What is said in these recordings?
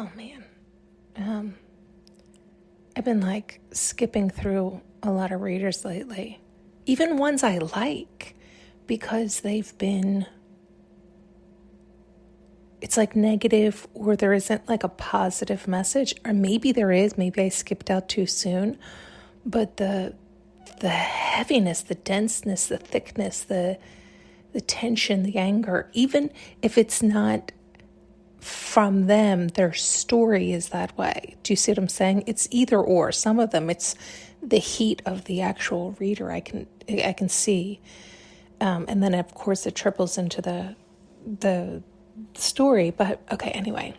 Oh man. I've been like skipping through a lot of readers lately, even ones I like, because they've been, it's like negative, or there isn't like a positive message, or maybe there is, maybe I skipped out too soon, but the heaviness, the denseness, the thickness, the tension, the anger, even if it's not from them, their story is that way. Do you see what I'm saying? It's either or. Some of them, it's the heat of the actual reader. I can see, and then of course it triples into the story. But okay, anyway,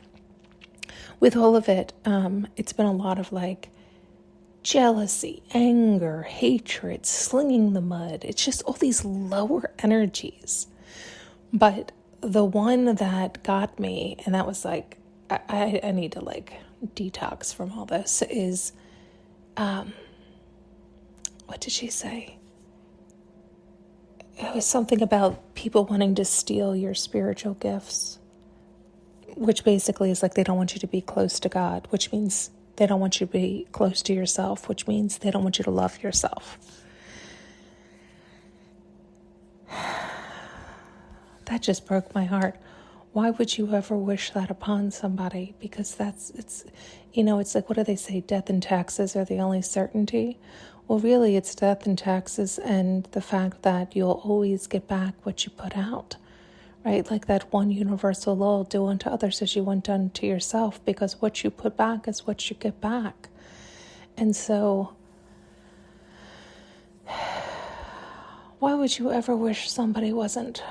with all of it, it's been a lot of like jealousy, anger, hatred, slinging the mud. It's just all these lower energies. But the one that got me, and that was like, I need to like detox from all this, is, what did she say? It was something about people wanting to steal your spiritual gifts, which basically is like they don't want you to be close to God, which means they don't want you to be close to yourself, which means they don't want you to love yourself. That just broke my heart. Why would you ever wish that upon somebody? Because it's like, what do they say? Death and taxes are the only certainty. Well, really, it's death and taxes and the fact that you'll always get back what you put out, right? Like that one universal law, do unto others as you want done to yourself, because what you put back is what you get back. And so, why would you ever wish somebody wasn't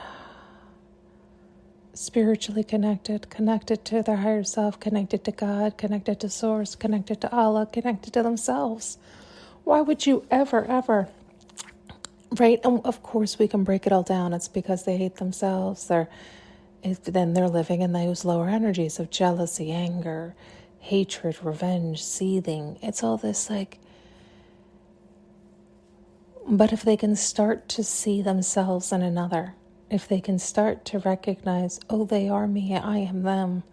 spiritually connected to their higher self, connected to God, connected to Source, connected to Allah, connected to themselves? Why would you ever, right? And of course we can break it all down. It's because they hate themselves. Then they're living in those lower energies of jealousy, anger, hatred, revenge, seething. It's all this like, but if they can start to see themselves in another, if they can start to recognize, oh, they are me, I am them,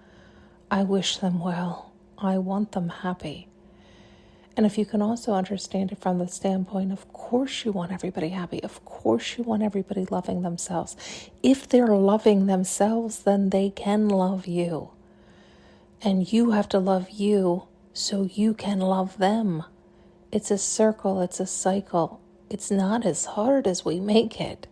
I wish them well, I want them happy. And if you can also understand it from the standpoint, of course you want everybody happy, of course you want everybody loving themselves. If they're loving themselves, then they can love you. And you have to love you so you can love them. It's a circle, it's a cycle. It's not as hard as we make it,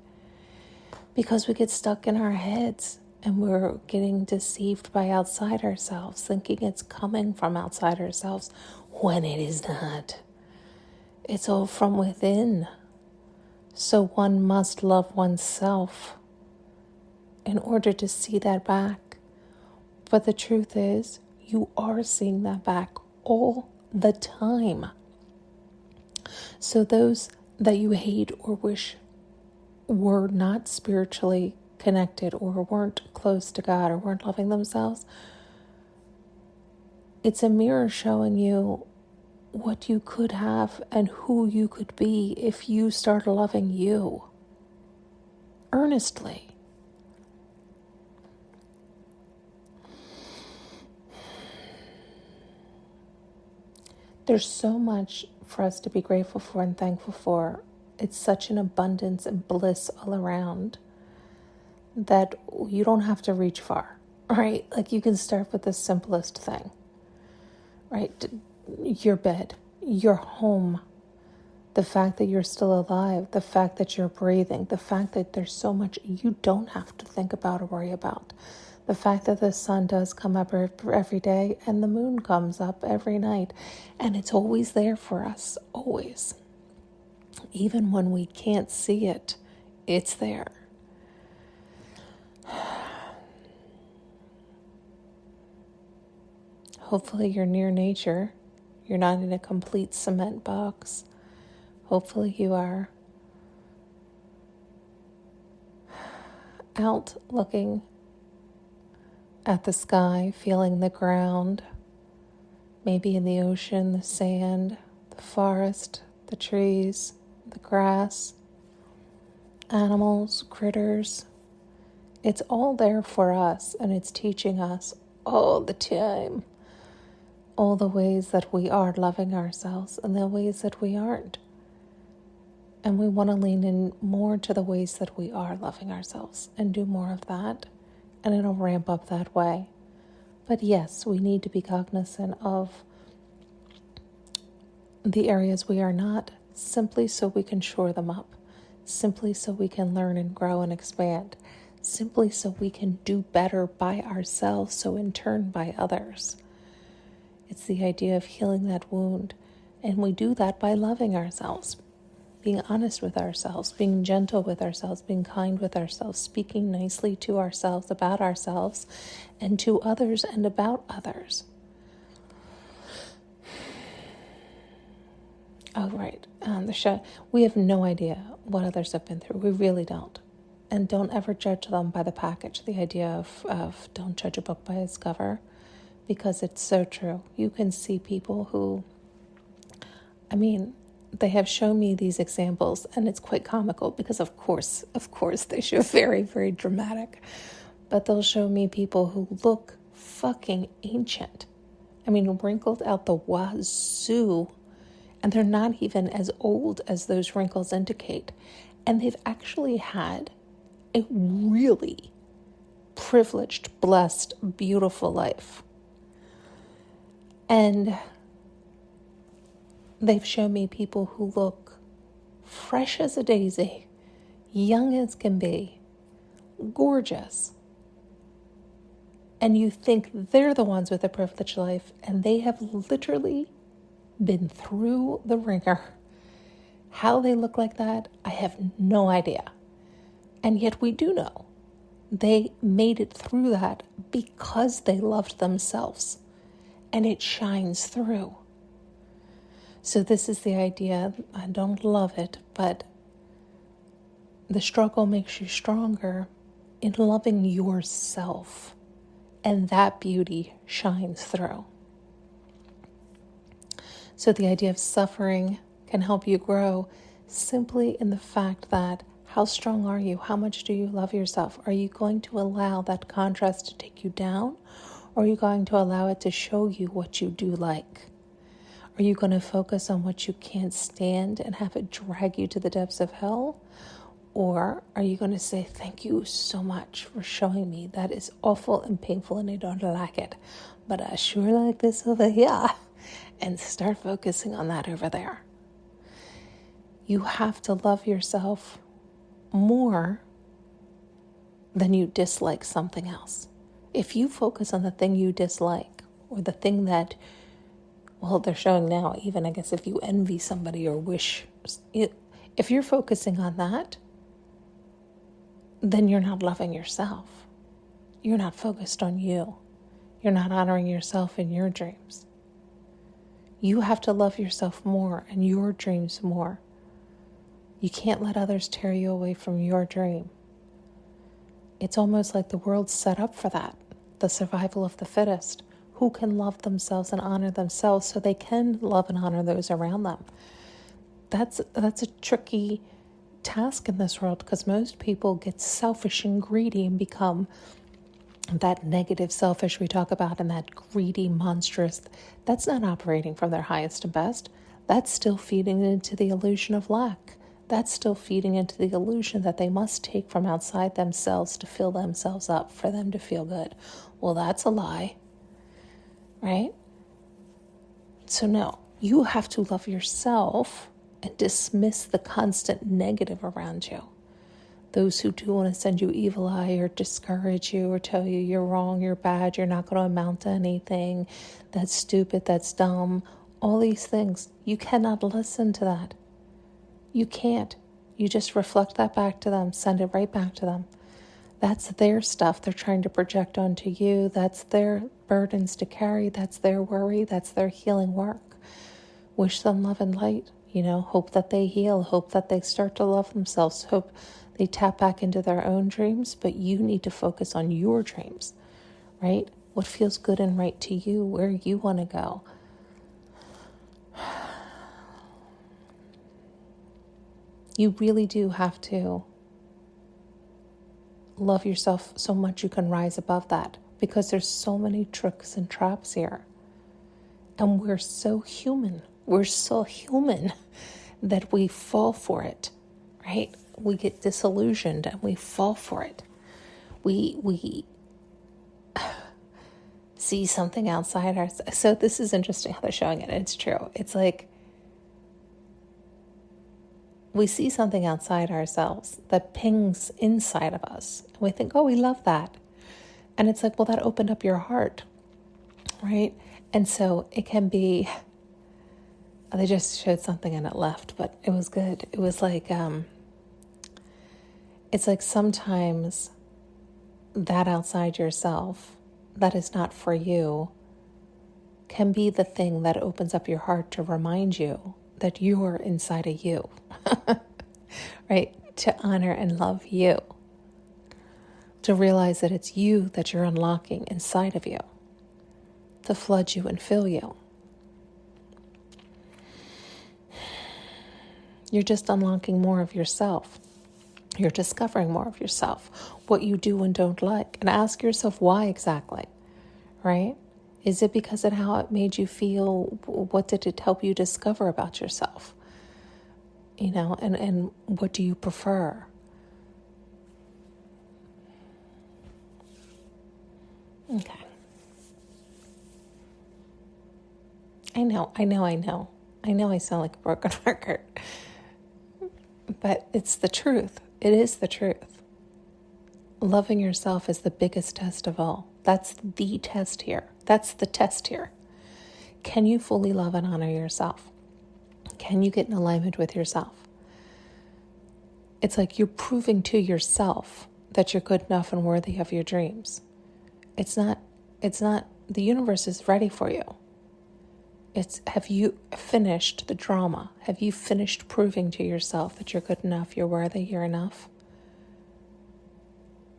because we get stuck in our heads and we're getting deceived by outside ourselves, thinking it's coming from outside ourselves when it is not. It's all from within. So one must love oneself in order to see that back. But the truth is, you are seeing that back all the time. So those that you hate or wish were not spiritually connected or weren't close to God or weren't loving themselves, it's a mirror showing you what you could have and who you could be if you start loving you earnestly. There's so much for us to be grateful for and thankful for. It's such an abundance and bliss all around that you don't have to reach far, right? Like you can start with the simplest thing, right? Your bed, your home, the fact that you're still alive, the fact that you're breathing, the fact that there's so much you don't have to think about or worry about. The fact that the sun does come up every day and the moon comes up every night, and it's always there for us, always. Even when we can't see it, it's there. Hopefully you're near nature. You're not in a complete cement box. Hopefully you are out looking at the sky, feeling the ground, maybe in the ocean, the sand, the forest, the trees, the grass, animals, critters. It's all there for us, and it's teaching us all the time. all the ways that we are loving ourselves and the ways that we aren't. And we want to lean in more to the ways that we are loving ourselves and do more of that. And it'll ramp up that way. But yes, we need to be cognizant of the areas we are not, simply so we can shore them up, simply so we can learn and grow and expand, simply so we can do better by ourselves, so in turn by others. It's the idea of healing that wound, and we do that by loving ourselves, being honest with ourselves, being gentle with ourselves, being kind with ourselves, speaking nicely to ourselves about ourselves and to others and about others. Oh, right. The show. We have no idea what others have been through. We really don't. And don't ever judge them by the package. The idea of don't judge a book by its cover, because it's so true. You can see people who, they have shown me these examples, and it's quite comical because, of course, they show very, very dramatic. But they'll show me people who look fucking ancient. Wrinkled out the wazoo. And they're not even as old as those wrinkles indicate. And they've actually had a really privileged, blessed, beautiful life. And they've shown me people who look fresh as a daisy, young as can be, gorgeous. And you think they're the ones with a privileged life, and they have literally been through the ringer. How they look like that, I have no idea. And yet we do know they made it through that because they loved themselves, and it shines through. So this is the idea. I don't love it, but the struggle makes you stronger in loving yourself, and that beauty shines through. So the idea of suffering can help you grow simply in the fact that how strong are you? How much do you love yourself? Are you going to allow that contrast to take you down? Or are you going to allow it to show you what you do like? Are you going to focus on what you can't stand and have it drag you to the depths of hell? Or are you going to say, thank you so much for showing me that is awful and painful and I don't like it, but I sure like this over here. And start focusing on that over there. You have to love yourself more than you dislike something else. If you focus on the thing you dislike, or the thing that, they're showing now, even I guess if you envy somebody or wish, if you're focusing on that, then you're not loving yourself. You're not focused on you. You're not honoring yourself in your dreams. You have to love yourself more and your dreams more. You can't let others tear you away from your dream. It's almost like the world's set up for that, the survival of the fittest, who can love themselves and honor themselves so they can love and honor those around them. That's a tricky task in this world, because most people get selfish and greedy and become that negative selfish we talk about, and that greedy, monstrous, that's not operating from their highest and best. That's still feeding into the illusion of lack. That's still feeding into the illusion that they must take from outside themselves to fill themselves up for them to feel good. Well, that's a lie, right? So no, you have to love yourself and dismiss the constant negative around you. Those who do want to send you evil eye or discourage you or tell you you're wrong, you're bad, you're not going to amount to anything, that's stupid, that's dumb, all these things. You cannot listen to that. You can't. You just reflect that back to them, send it right back to them. That's their stuff they're trying to project onto you. That's their burdens to carry. That's their worry. That's their healing work. Wish them love and light. Hope that they heal. Hope that they start to love themselves. Hope they tap back into their own dreams, but you need to focus on your dreams, right? What feels good and right to you, where you want to go. You really do have to love yourself so much you can rise above that, because there's so many tricks and traps here. And we're so human. We're so human that we fall for it, right? We get disillusioned and we fall for it. We see something outside us. So this is interesting how they're showing it. It's true. It's like we see something outside ourselves that pings inside of us. And we think, oh, we love that. And it's like, well, that opened up your heart, right? And so it can be, they just showed something and it left, but it was good. It was like, it's like sometimes that outside yourself that is not for you can be the thing that opens up your heart to remind you that you're inside of you, right? To honor and love you. To realize that it's you that you're unlocking inside of you. To flood you and fill you. You're just unlocking more of yourself. You're discovering more of yourself, what you do and don't like. And ask yourself why exactly, right? Is it because of how it made you feel? What did it help you discover about yourself? You know, and what do you prefer? Okay. I know I sound like a broken record. But it's the truth. It is the truth. Loving yourself is the biggest test of all. That's the test here. That's the test here. Can you fully love and honor yourself? Can you get in alignment with yourself? It's like you're proving to yourself that you're good enough and worthy of your dreams. It's not, the universe is ready for you. It's, have you finished the drama? Have you finished proving to yourself that you're good enough, you're worthy, you're enough?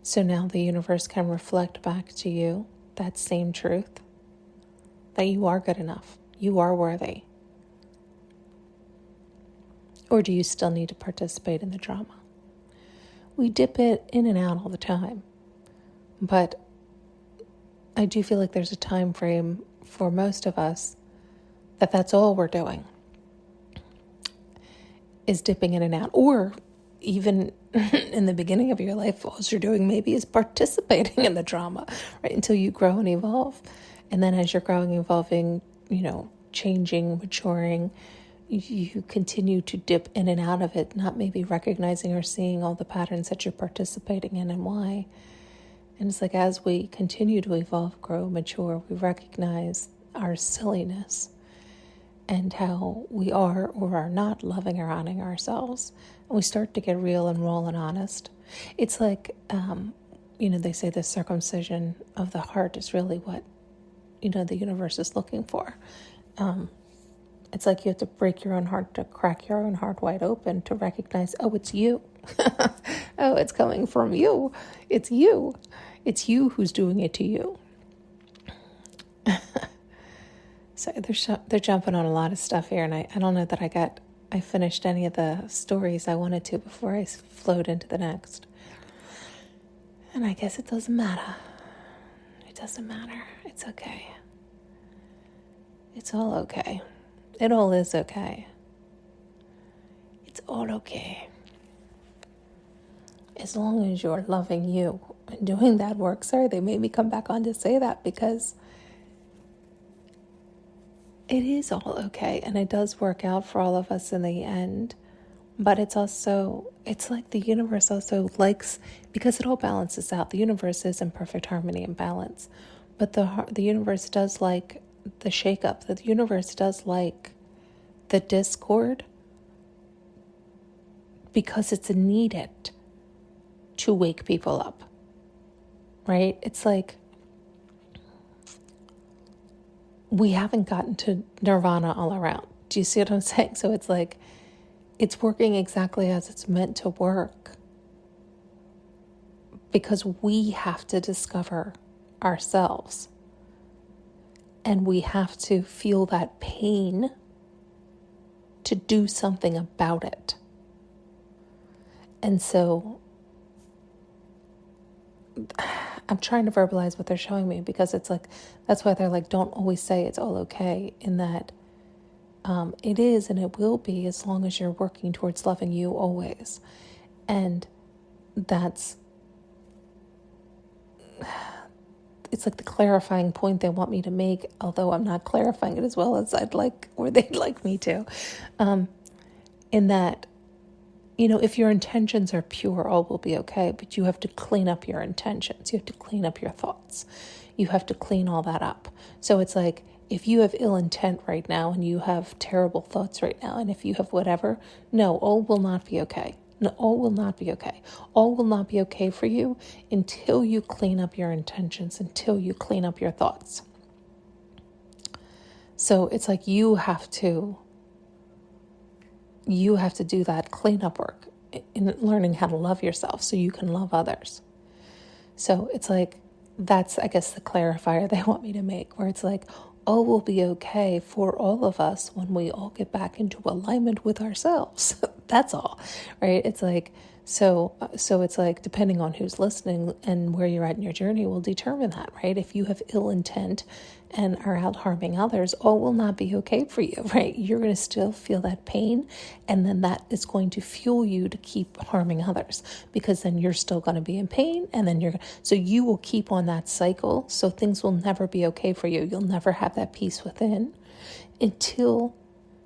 So now the universe can reflect back to you that same truth, that you are good enough, you are worthy. Or do you still need to participate in the drama? We dip it in and out all the time. But I do feel like there's a time frame for most of us that's all we're doing is dipping in and out. Or even in the beginning of your life, all you're doing maybe is participating in the drama, right? Until you grow and evolve. And then as you're growing, evolving, changing, maturing, you continue to dip in and out of it, not maybe recognizing or seeing all the patterns that you're participating in and why. And it's like as we continue to evolve, grow, mature, we recognize our silliness and how we are or are not loving or honoring ourselves. And we start to get real and raw and honest. It's like, they say the circumcision of the heart is really what, the universe is looking for. It's like you have to break your own heart to crack your own heart wide open to recognize, oh, it's you. Oh, it's coming from you. It's you. It's you who's doing it to you. So they're jumping on a lot of stuff here, and I don't know that I finished any of the stories I wanted to before I flowed into the next. And I guess it doesn't matter. It doesn't matter. It's okay. It's all okay. It all is okay. It's all okay. As long as you're loving you and doing that work. Sorry, they made me come back on to say that because it is all okay, and it does work out for all of us in the end. But it's like the universe also likes, because it all balances out. The universe is in perfect harmony and balance. But the universe does like the shakeup. The universe does like the discord because it's needed to wake people up, right? It's like we haven't gotten to nirvana all around. Do you see what I'm saying? So it's like, it's working exactly as it's meant to work because we have to discover ourselves and we have to feel that pain to do something about it. And so I'm trying to verbalize what they're showing me, because it's like, that's why they're like, don't always say it's all okay, in that it is and it will be, as long as you're working towards loving you always. And that's, it's like the clarifying point they want me to make, although I'm not clarifying it as well as I'd like, or they'd like me to. In that, if your intentions are pure, all will be okay, but you have to clean up your intentions. You have to clean up your thoughts. You have to clean all that up. So it's like, if you have ill intent right now, and you have terrible thoughts right now, and if you have whatever, no, all will not be okay. No, all will not be okay. All will not be okay for you until you clean up your intentions, until you clean up your thoughts. So it's like you have to do that cleanup work in learning how to love yourself so you can love others. So it's like, that's, I guess, the clarifier they want me to make, where it's like, all will be okay for all of us when we all get back into alignment with ourselves. That's all, right? It's like, so it's like, depending on who's listening and where you're at in your journey will determine that, right? If you have ill intent and are out harming others, all will not be okay for you, right? You're going to still feel that pain, and then that is going to fuel you to keep harming others, because then you're still going to be in pain, and then so you will keep on that cycle. So things will never be okay for you. You'll never have that peace within until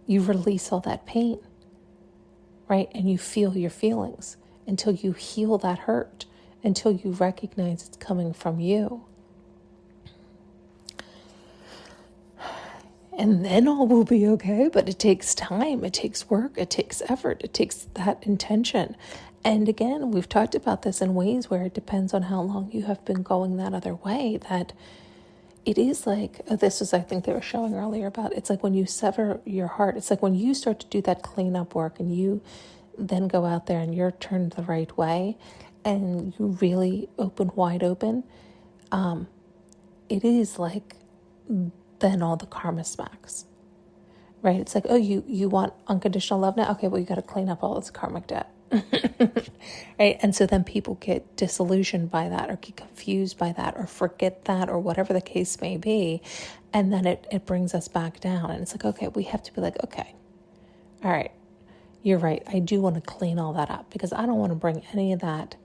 you release all that pain, right? And you feel your feelings, until you heal that hurt, until you recognize it's coming from you. And then all will be okay, but it takes time, it takes work, it takes effort, it takes that intention. And again, we've talked about this in ways where it depends on how long you have been going that other way, that it is like, this is, I think they were showing earlier about, it's like when you sever your heart, it's like when you start to do that cleanup work and you then go out there and you're turned the right way and you really wide open, it is like, then all the karma smacks, right? It's like, oh, you want unconditional love now? Okay, well, you got to clean up all this karmic debt, right? And so then people get disillusioned by that, or get confused by that, or forget that, or whatever the case may be. And then it brings us back down. And it's like, okay, we have to be like, okay, all right, you're right. I do want to clean all that up, because I don't want to bring any of that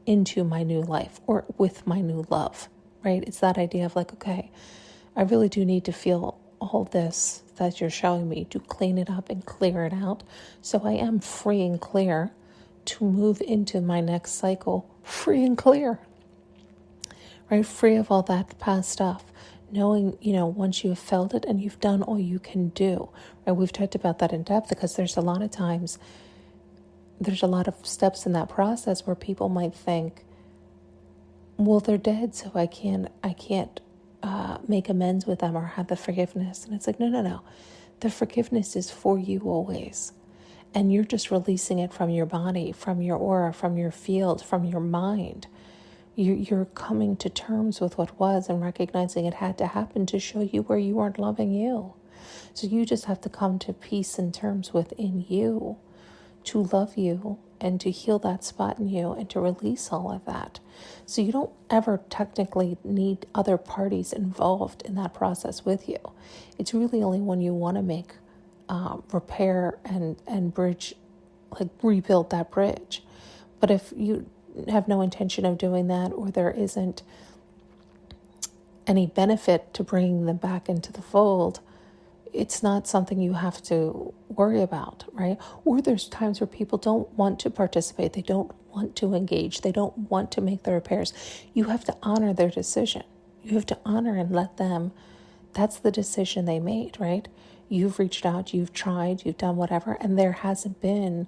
into my new life or with my new love, right? It's that idea of like, okay, I really do need to feel all this that you're showing me to clean it up and clear it out. So I am free and clear to move into my next cycle, free and clear, right? Free of all that past stuff. Knowing, once you've felt it and you've done all you can do, right? We've talked about that in depth, because there's a lot of times, there's a lot of steps in that process where people might think, well, they're dead, so I can't make amends with them or have the forgiveness. And it's like, no. The forgiveness is for you always. And you're just releasing it from your body, from your aura, from your field, from your mind. You're coming to terms with what was and recognizing it had to happen to show you where you weren't loving you. So you just have to come to peace and terms within you to love you and to heal that spot in you and to release all of that. So you don't ever technically need other parties involved in that process with you. It's really only when you want to make repair and bridge, like rebuild that bridge. But if you have no intention of doing that, or there isn't any benefit to bringing them back into the fold, it's not something you have to worry about, right? Or there's times where people don't want to participate. They don't want to engage. They don't want to make the repairs. You have to honor their decision. You have to honor and let them, that's the decision they made, right? You've reached out, you've tried, you've done whatever, and there hasn't been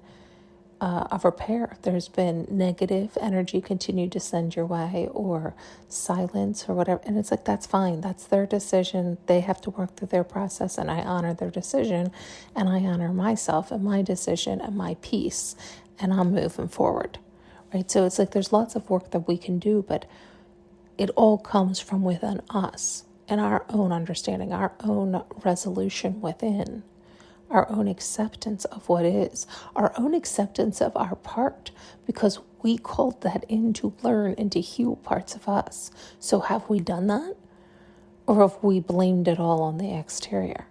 of repair. There's been negative energy continue to send your way, or silence, or whatever. And it's like, that's fine. That's their decision. They have to work through their process, and I honor their decision, and I honor myself and my decision and my peace, and I'm moving forward, right? So it's like, there's lots of work that we can do, but it all comes from within us and our own understanding, our own resolution within, our own acceptance of what is, our own acceptance of our part, because we called that in to learn and to heal parts of us. So have we done that? Or have we blamed it all on the exterior,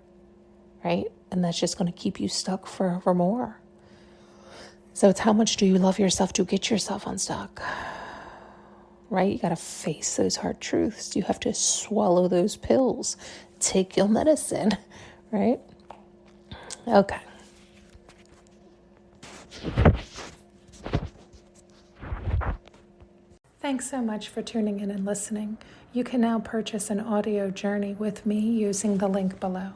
right? And that's just going to keep you stuck forever more. So it's how much do you love yourself to get yourself unstuck, right? You got to face those hard truths. You have to swallow those pills, take your medicine, right? Okay. Thanks so much for tuning in and listening. You can now purchase an audio journey with me using the link below.